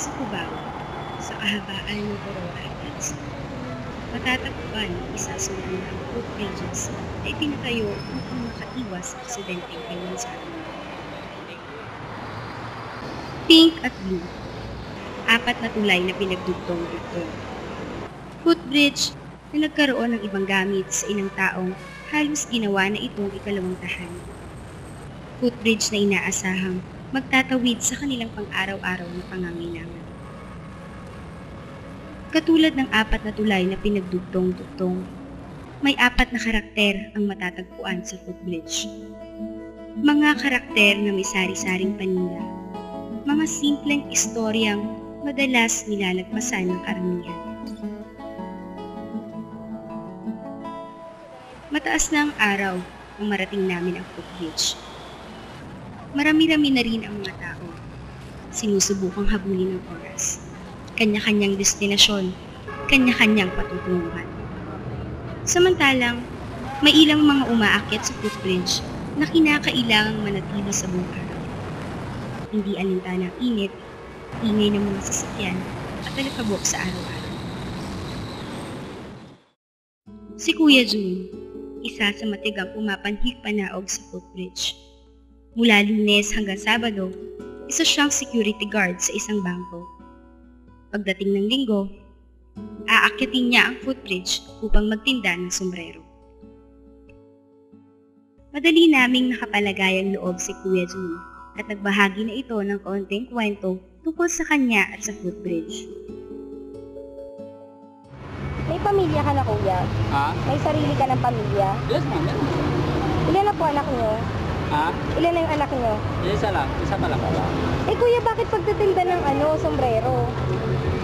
Sa Cubao, sa kahabaan ng Aurora Heights, matatagpuan ang isa sa mga footbridges na itinatayo upang makaiwas sa aksidenteng kailan sa atin. Pink at blue, apat na tulay na pinagdugtong-dugtong. Footbridge na nagkaroon ng ibang gamit sa ilang taong halos ginawa na itong ikalawang tahanan. Footbridge na inaasahang magtatawid sa kanilang pang-araw-araw na pangangailangan. Katulad ng apat na tulay na pinagdugtong-dugtong, may apat na karakter ang matatagpuan sa footbridge. Mga karakter na may sari-saring panira, mga simpleng istoryang madalas nilalagpasan ng karamihan. Mataas na ang araw nang marating namin ang footbridge. Marami-rami na rin ang mga tao. Sinusubukang habulin ng oras. Kanya-kanyang destinasyon, kanya-kanyang patutunguhan. Samantalang, may ilang mga umaakyat sa footbridge na kinakailangang manatili sa buong araw. Hindi alintana ang init, ingay ng mga sasakyan at alikabok sa araw-araw. Si Kuya Jun, isa sa matigang pumapanhik panaog sa footbridge. Mula Lunes hanggang Sabado, isa siyang security guard sa isang bangko. Pagdating ng Linggo, aakyatin niya ang footbridge upang magtinda ng sombrero. Madali naming nakapalagayang loob si Kuya Jun at nagbahagi na ito ng kaunting kwento tungkol sa kanya at sa footbridge. May pamilya ka na, kuya? Ha? May sarili ka ng pamilya? Yes, ma'am. Yes. Ilan na po anak niyo? Ha? Ilan na yung anak niyo? Isa lang. Isa pa lang. Eh kuya, bakit pagtitinda ng sombrero?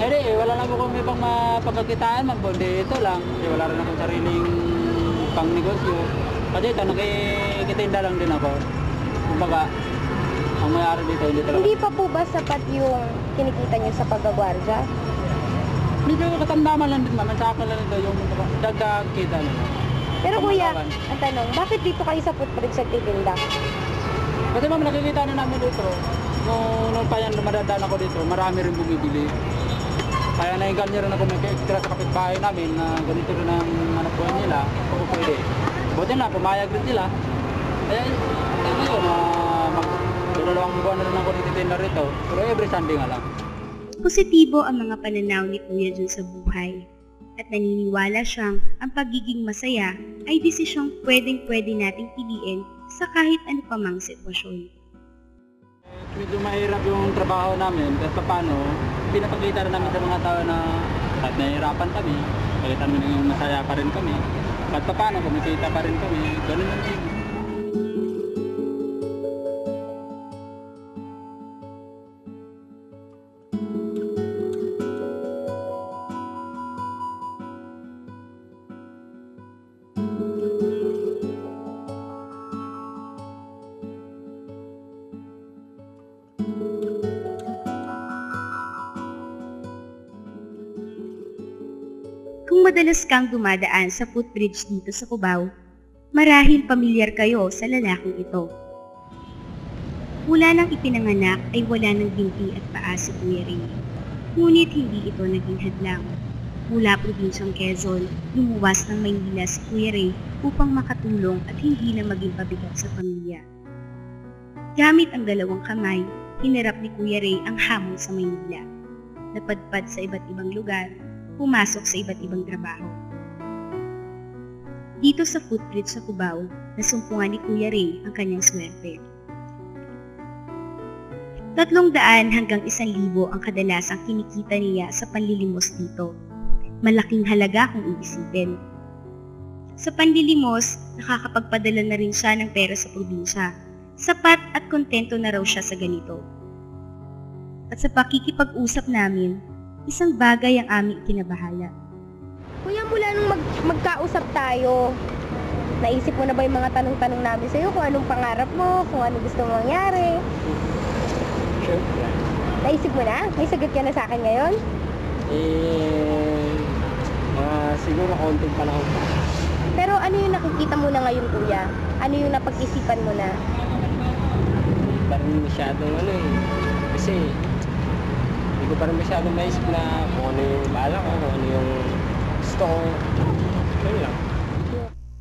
Wala lang ako may pang mapagkakitaan, magbondi ito lang. Wala rin akong sariling pang negosyo. Kasi ito, nakikitinda lang din ako. Kumbaga, ang mayari dito, hindi talaga. Hindi pa po ba sapat yung kinikita niyo sa paggagwardya? Medyo katamdaman lang din, ma'am. Saka lang ito yung dagdag kita nila. Pero kuya, ang tanong, bakit dito kayo sa footbridge nagtitinda? Kasi ma'am, nakikita na namin dito. Nung pa yan, dumadadaan ako dito, marami rin bumibili. Kaya nainganyo rin ako may extra sa kapitbahay namin na ganito rin ang anak buhay nila. Kung pwede. Buti na, pumayag rin sila. Kaya ngayon, dalawang buwan na rin ako nagtitinda rito. Pero every Sunday nga lang. Positibo ang mga pananaw ni Kuya Jun sa buhay at naniniwala siyang ang pagiging masaya ay desisyong pwedeng-pwede nating piliin sa kahit ano pa mang sitwasyon. Medyo mahirap yung trabaho namin, pero paano, pinapakita rin namin sa mga tao na kahit nahihirapan kami, pakita namin yung masaya pa rin kami, kahit paano, kumikita pa rin kami, ganun lang din. Kung madalas kang dumadaan sa footbridge dito sa Cubao, marahil pamilyar kayo sa lalaking ito. Mula nang ipinanganak ay wala ng binti at paa si Kuya Ray. Ngunit hindi ito naging hadlang. Mula probinsyang Quezon, lumuwas ng Maynila si Kuya Ray upang makatulong at hindi na maging pabigat sa pamilya. Gamit ang dalawang kamay, hinarap ni Kuya Ray ang hamon sa Maynila. Napadpad sa iba't ibang lugar, pumasok sa iba't ibang trabaho. Dito sa footbridge sa Cubao, nasumpungan ni Kuya Ray ang kanyang swerte. 300 hanggang 1,000 ang kadalasang kinikita niya sa panlilimos dito. Malaking halaga kung iisipin. Sa panlilimos, nakakapagpadala na rin siya ng pera sa probinsya. Sapat at kontento na raw siya sa ganito. At sa pakikipag-usap namin, isang bagay ang aming kinabahala. Kuya, mula nung magkausap tayo, naisip mo na ba yung mga tanong-tanong namin sa'yo kung anong pangarap mo, kung anong gusto mong mangyari? Siyempre. Naisip mo na? May sagot ka na sa akin ngayon? Siguro konting panahon pa. Pero ano yung nakikita mo na ngayon, kuya? Ano yung napag-isipan mo na? Parang masyadong kasi hindi ko pa rin masyadong naisip na kung ano yung baala ko, kung ano yung gusto ko. Yun lang.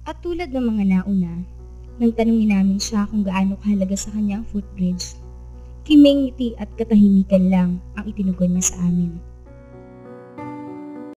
At tulad ng mga nauna, nang tanungin namin siya kung gaano kahalaga sa kanya ang footbridge, kimeng ngiti at katahimikan lang ang itinugon niya sa amin.